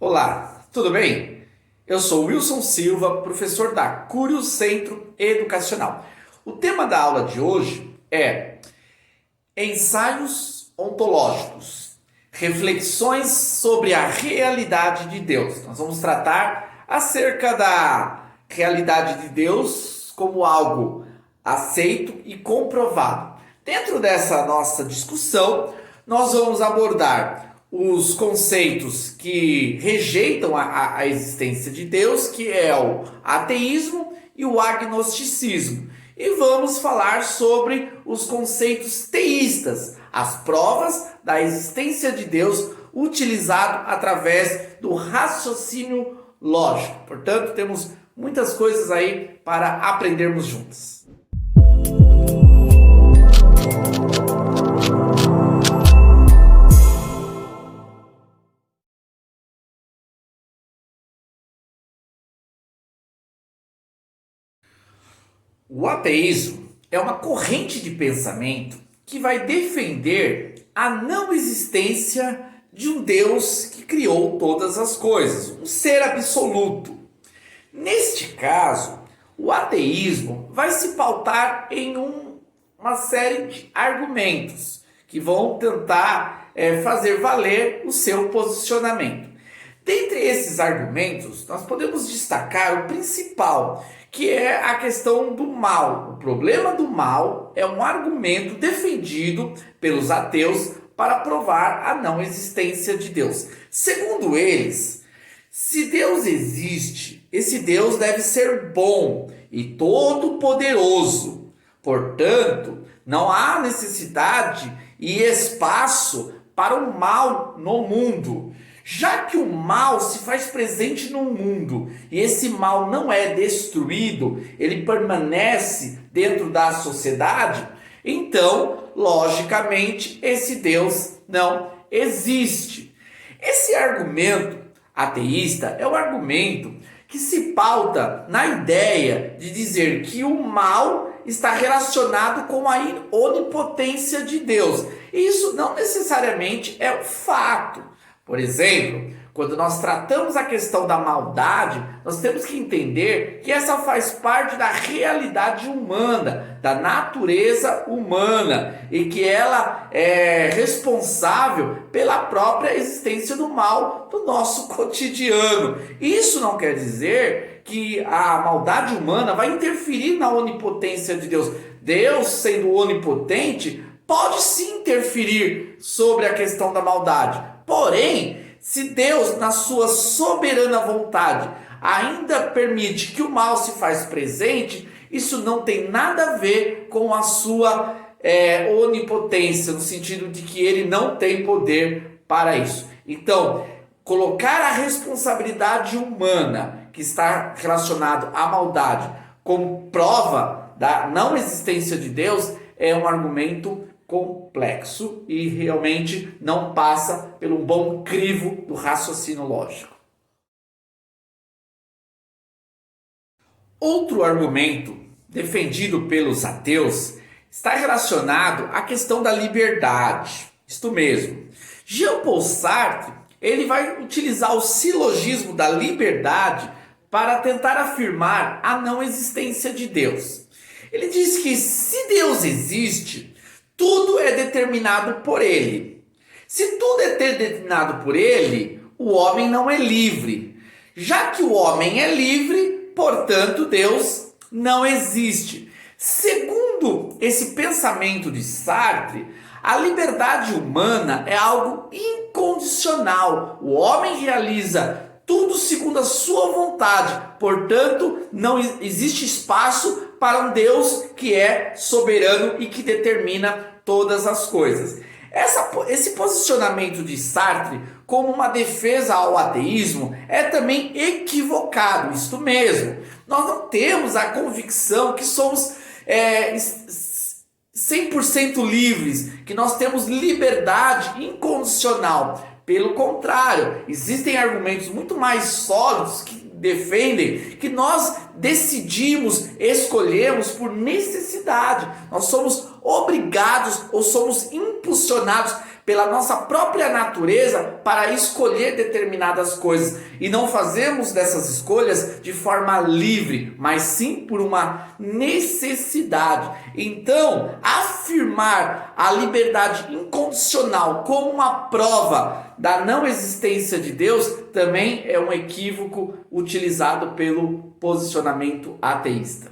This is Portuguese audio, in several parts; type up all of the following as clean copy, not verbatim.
Olá, tudo bem? Eu sou Wilson Silva, professor da Cúrio Centro Educacional. O tema da aula de hoje é ensaios ontológicos, reflexões sobre a realidade de Deus. Nós vamos tratar acerca da realidade de Deus como algo aceito e comprovado. Dentro dessa nossa discussão, nós vamos abordar os conceitos que rejeitam a existência de Deus, que é o ateísmo e o agnosticismo. E vamos falar sobre os conceitos teístas, as provas da existência de Deus utilizado através do raciocínio lógico. Portanto, temos muitas coisas aí para aprendermos juntos. O ateísmo é uma corrente de pensamento que vai defender a não existência de um Deus que criou todas as coisas, um ser absoluto. Neste caso, o ateísmo vai se pautar em uma série de argumentos que vão tentar fazer valer o seu posicionamento. Dentre esses argumentos, nós podemos destacar o principal, que é a questão do mal. O problema do mal é um argumento defendido pelos ateus para provar a não existência de Deus. Segundo eles, se Deus existe, esse Deus deve ser bom e todo-poderoso. Portanto, não há necessidade e espaço para o mal no mundo. Já que o mal se faz presente no mundo e esse mal não é destruído, ele permanece dentro da sociedade, então, logicamente, esse Deus não existe. Esse argumento ateísta é um argumento que se pauta na ideia de dizer que o mal está relacionado com a onipotência de Deus. Isso não necessariamente é um fato. Por exemplo, quando nós tratamos a questão da maldade, nós temos que entender que essa faz parte da realidade humana, da natureza humana, e que ela é responsável pela própria existência do mal do nosso cotidiano. Isso não quer dizer que a maldade humana vai interferir na onipotência de Deus. Deus, sendo onipotente, pode sim interferir sobre a questão da maldade. Porém, se Deus, na sua soberana vontade, ainda permite que o mal se faz presente, isso não tem nada a ver com a sua onipotência, no sentido de que ele não tem poder para isso. Então, colocar a responsabilidade humana, que está relacionado à maldade, como prova da não existência de Deus, é um argumento complexo e realmente não passa pelo bom crivo do raciocínio lógico. Outro argumento defendido pelos ateus está relacionado à questão da liberdade. Isto mesmo. Jean-Paul Sartre, ele vai utilizar o silogismo da liberdade para tentar afirmar a não existência de Deus. Ele diz que se Deus existe, tudo é determinado por ele. Se tudo é determinado por ele, o homem não é livre. Já que o homem é livre, portanto, Deus não existe. Segundo esse pensamento de Sartre, a liberdade humana é algo incondicional. O homem realiza tudo segundo a sua vontade. Portanto, não existe espaço para um Deus que é soberano e que determina todas as coisas. Esse posicionamento de Sartre como uma defesa ao ateísmo é também equivocado, isto mesmo. Nós não temos a convicção que somos 100% livres, que nós temos liberdade incondicional. Pelo contrário, existem argumentos muito mais sólidos que defendem que nós decidimos, escolhemos por necessidade. Nós somos obrigados ou somos impulsionados pela nossa própria natureza para escolher determinadas coisas. E não fazemos dessas escolhas de forma livre, mas sim por uma necessidade. Então, afirmar a liberdade incondicional como uma prova da não existência de Deus também é um equívoco utilizado pelo posicionamento ateísta.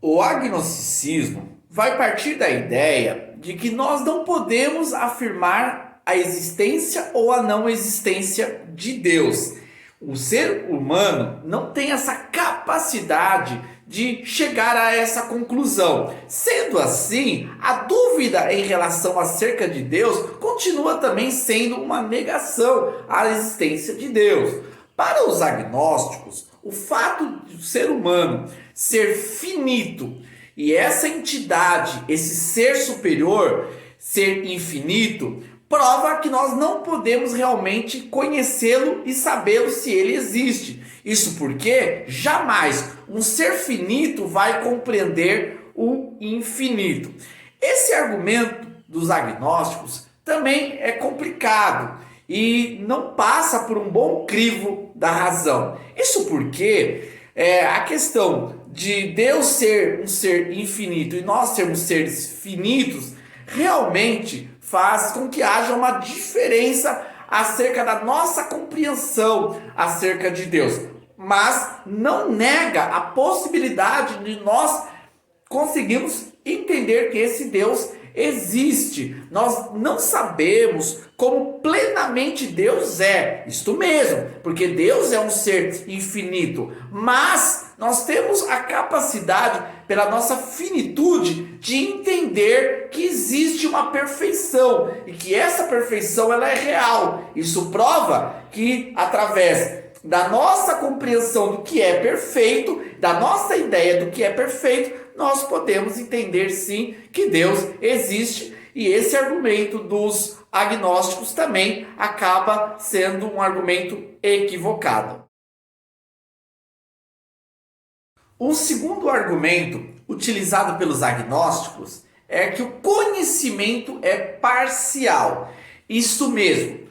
O agnosticismo vai partir da ideia de que nós não podemos afirmar a existência ou a não existência de Deus. O ser humano não tem essa capacidade de chegar a essa conclusão. Sendo assim, a dúvida em relação acerca de Deus continua também sendo uma negação à existência de Deus. Para os agnósticos, o fato do ser humano ser finito e essa entidade, esse ser superior, ser infinito, prova que nós não podemos realmente conhecê-lo e sabê-lo se ele existe. Isso porque jamais um ser finito vai compreender o infinito. Esse argumento dos agnósticos também é complicado e não passa por um bom crivo da razão. Isso porque a questão de Deus ser um ser infinito e nós sermos seres finitos realmente faz com que haja uma diferença acerca da nossa compreensão acerca de Deus, mas não nega a possibilidade de nós conseguirmos entender que esse Deus existe. Nós não sabemos como plenamente Deus é, isto mesmo, porque Deus é um ser infinito, mas nós temos a capacidade, pela nossa finitude, de entender que existe uma perfeição e que essa perfeição ela é real. Isso prova que através da nossa compreensão do que é perfeito, da nossa ideia do que é perfeito, nós podemos entender sim que Deus existe. E esse argumento dos agnósticos também acaba sendo um argumento equivocado. Um segundo argumento utilizado pelos agnósticos é que o conhecimento é parcial. Isso mesmo,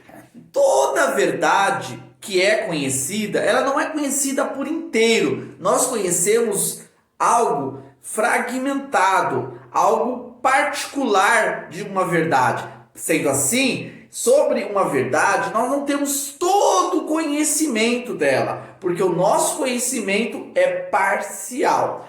toda verdade que é conhecida, ela não é conhecida por inteiro. Nós conhecemos algo fragmentado, algo particular de uma verdade. Sendo assim, sobre uma verdade, nós não temos todo o conhecimento dela, porque o nosso conhecimento é parcial.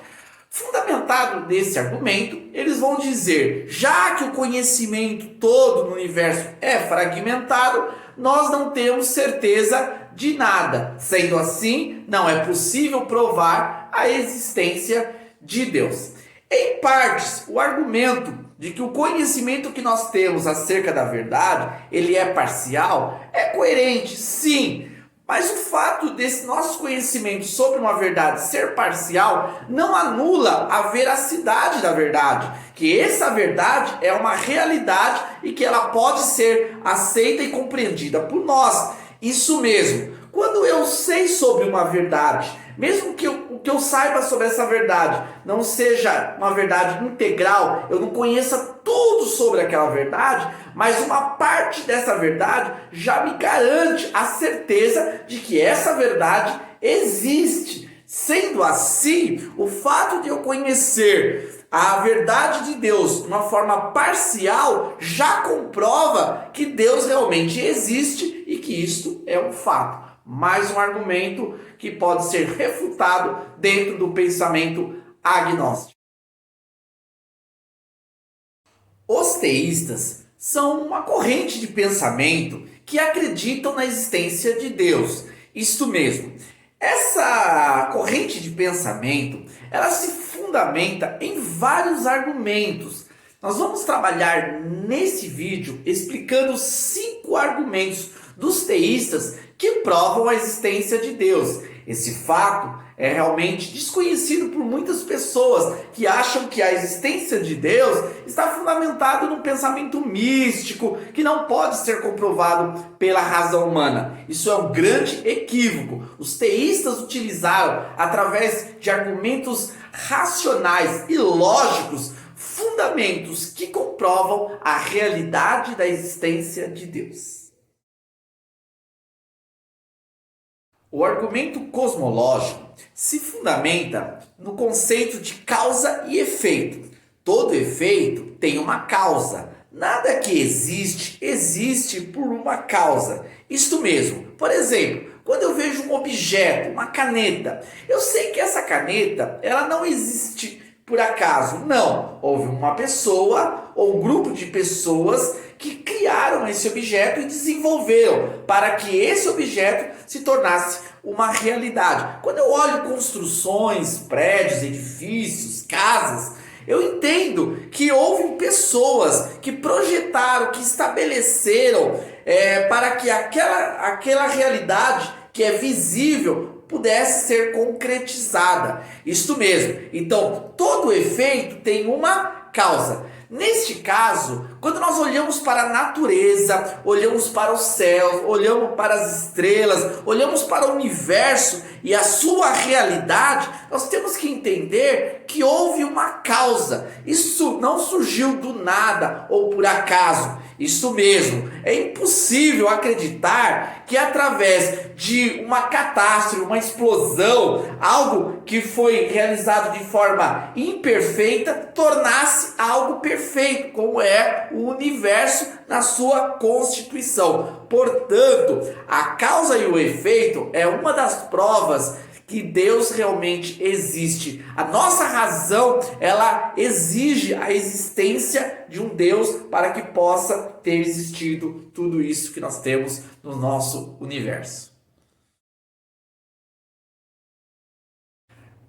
Fundamentado nesse argumento, eles vão dizer, já que o conhecimento todo no universo é fragmentado, nós não temos certeza de nada. Sendo assim, não é possível provar a existência de Deus. Em partes, o argumento de que o conhecimento que nós temos acerca da verdade, ele é parcial, é coerente, sim. Mas o fato desse nosso conhecimento sobre uma verdade ser parcial não anula a veracidade da verdade, que essa verdade é uma realidade e que ela pode ser aceita e compreendida por nós. Isso mesmo, quando eu sei sobre uma verdade, mesmo que o que eu saiba sobre essa verdade não seja uma verdade integral, eu não conheça tudo sobre aquela verdade, mas uma parte dessa verdade já me garante a certeza de que essa verdade existe. Sendo assim, o fato de eu conhecer a verdade de Deus de uma forma parcial já comprova que Deus realmente existe e que isto é um fato. Mais um argumento que pode ser refutado dentro do pensamento agnóstico. Os teístas são uma corrente de pensamento que acreditam na existência de Deus. Isto mesmo, essa corrente de pensamento, ela se fundamenta em vários argumentos. Nós vamos trabalhar nesse vídeo explicando 5 argumentos dos teístas que provam a existência de Deus. Esse fato é realmente desconhecido por muitas pessoas que acham que a existência de Deus está fundamentado num pensamento místico que não pode ser comprovado pela razão humana. Isso é um grande equívoco. Os teístas utilizaram, através de argumentos racionais e lógicos, fundamentos que comprovam a realidade da existência de Deus. O argumento cosmológico se fundamenta no conceito de causa e efeito. Todo efeito tem uma causa. Nada que existe, existe por uma causa. Isto mesmo. Por exemplo, quando eu vejo um objeto, uma caneta, eu sei que essa caneta, ela não existe por acaso. Não. Houve uma pessoa ou um grupo de pessoas que criaram esse objeto e desenvolveram para que esse objeto se tornasse uma realidade. Quando eu olho construções, prédios, edifícios, casas, eu entendo que houve pessoas que projetaram, que estabeleceram para que aquela realidade que é visível pudesse ser concretizada. Isto mesmo. Então, todo efeito tem uma causa. Neste caso, quando nós olhamos para a natureza, olhamos para os céus, olhamos para as estrelas, olhamos para o universo e a sua realidade, nós temos que entender que houve uma causa. Isso não surgiu do nada ou por acaso. Isso mesmo, é impossível acreditar que através de uma catástrofe, uma explosão, algo que foi realizado de forma imperfeita, tornasse algo perfeito, como é o universo na sua constituição. Portanto, a causa e o efeito é uma das provas que Deus realmente existe. A nossa razão, ela exige a existência de um Deus para que possa ter existido tudo isso que nós temos no nosso universo.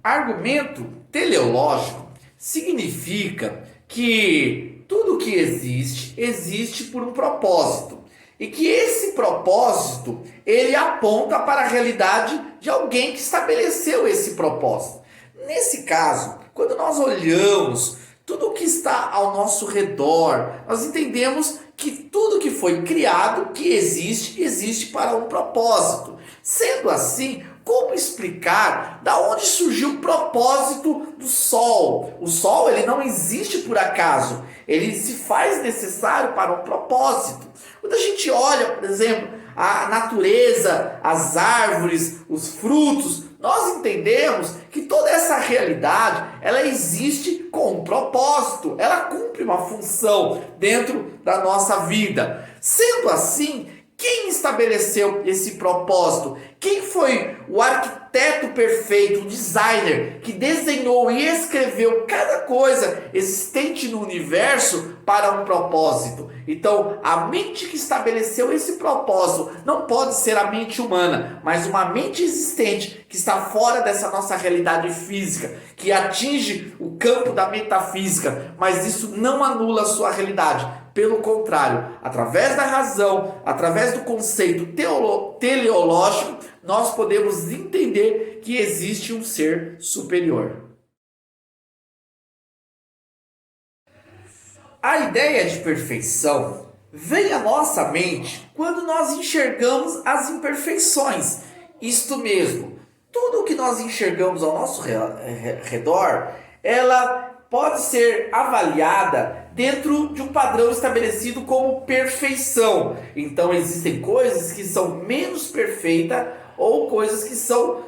Argumento teleológico significa que tudo que existe, existe por um propósito. E que esse propósito, ele aponta para a realidade de alguém que estabeleceu esse propósito. Nesse caso, quando nós olhamos tudo o que está ao nosso redor, nós entendemos que tudo que foi criado, que existe, existe para um propósito. Sendo assim, como explicar da onde surgiu o propósito do Sol? O Sol, ele não existe por acaso. Ele se faz necessário para um propósito. Quando a gente olha, por exemplo, a natureza, as árvores, os frutos, nós entendemos que toda essa realidade, ela existe com um propósito. Ela cumpre uma função dentro da nossa vida. Sendo assim, quem estabeleceu esse propósito? Quem foi o arquiteto perfeito, o designer, que desenhou e escreveu cada coisa existente no universo para um propósito? Então, a mente que estabeleceu esse propósito não pode ser a mente humana, mas uma mente existente que está fora dessa nossa realidade física, que atinge o campo da metafísica, mas isso não anula a sua realidade. Pelo contrário, através da razão, através do conceito teleológico, nós podemos entender que existe um ser superior. A ideia de perfeição vem à nossa mente quando nós enxergamos as imperfeições. Isto mesmo, tudo o que nós enxergamos ao nosso redor, ela pode ser avaliada dentro de um padrão estabelecido como perfeição. Então existem coisas que são menos perfeitas ou coisas que são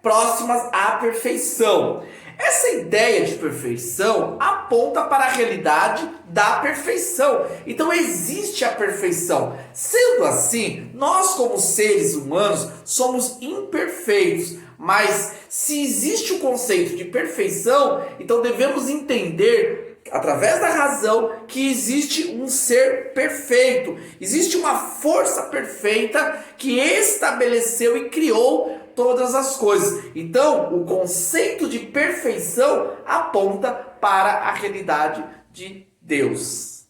próximas à perfeição. Essa ideia de perfeição aponta para a realidade da perfeição. Então existe a perfeição. Sendo assim, nós como seres humanos somos imperfeitos. Mas se existe o conceito de perfeição, então devemos entender, através da razão, que existe um ser perfeito. Existe uma força perfeita que estabeleceu e criou todas as coisas. Então, o conceito de perfeição aponta para a realidade de Deus.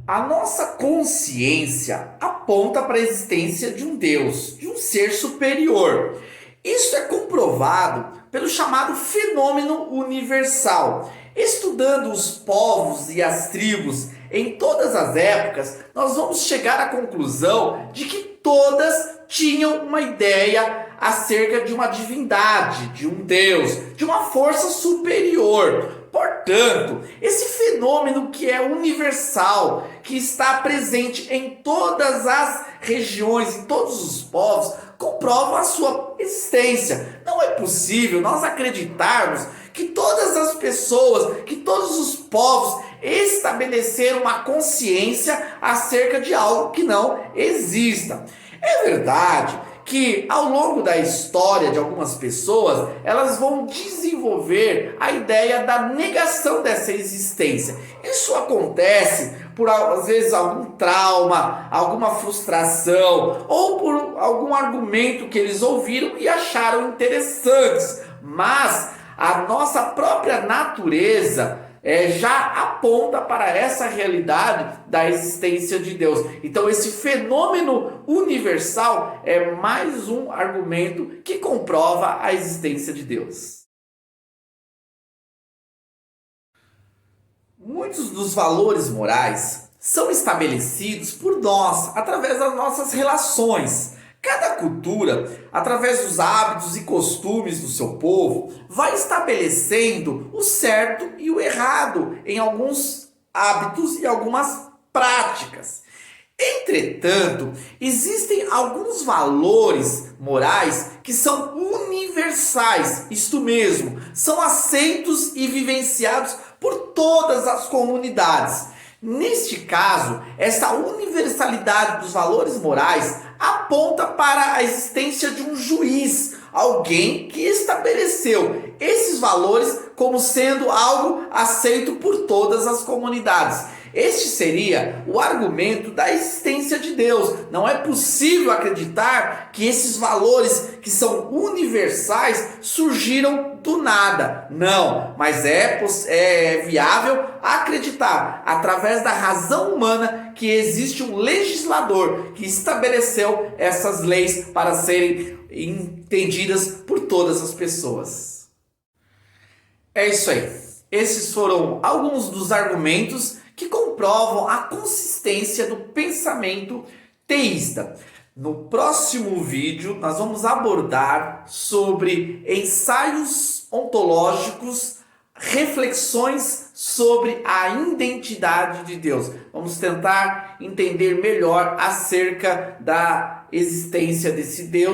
A nossa consciência aponta para a existência de um Deus, de um ser superior. Isso é comprovado pelo chamado fenômeno universal. Estudando os povos e as tribos em todas as épocas, nós vamos chegar à conclusão de que todas tinham uma ideia acerca de uma divindade, de um Deus, de uma força superior. Portanto, esse fenômeno que é universal, que está presente em todas as regiões, em todos os povos, comprova a sua existência. Não é possível nós acreditarmos que todas as pessoas, que todos os povos estabeleceram uma consciência acerca de algo que não exista. É verdade que ao longo da história de algumas pessoas, elas vão desenvolver a ideia da negação dessa existência. Isso acontece por, às vezes, algum trauma, alguma frustração, ou por algum argumento que eles ouviram e acharam interessantes. Mas a nossa própria natureza já aponta para essa realidade da existência de Deus. Então esse fenômeno universal é mais um argumento que comprova a existência de Deus. Muitos dos valores morais são estabelecidos por nós através das nossas relações. Cada cultura, através dos hábitos e costumes do seu povo, vai estabelecendo o certo e o errado em alguns hábitos e algumas práticas. Entretanto, existem alguns valores morais que são universais, isto mesmo, são aceitos e vivenciados por todas as comunidades. Neste caso, essa universalidade dos valores morais aponta para a existência de um juiz, alguém que estabeleceu esses valores como sendo algo aceito por todas as comunidades. Este seria o argumento da existência de Deus. Não é possível acreditar que esses valores que são universais surgiram do nada. Não, mas é viável acreditar, através da razão humana, que existe um legislador que estabeleceu essas leis para serem entendidas por todas as pessoas. É isso aí. Esses foram alguns dos argumentos que comprovam a consistência do pensamento teísta. No próximo vídeo, nós vamos abordar sobre ensaios ontológicos, reflexões sobre a identidade de Deus. Vamos tentar entender melhor acerca da existência desse Deus.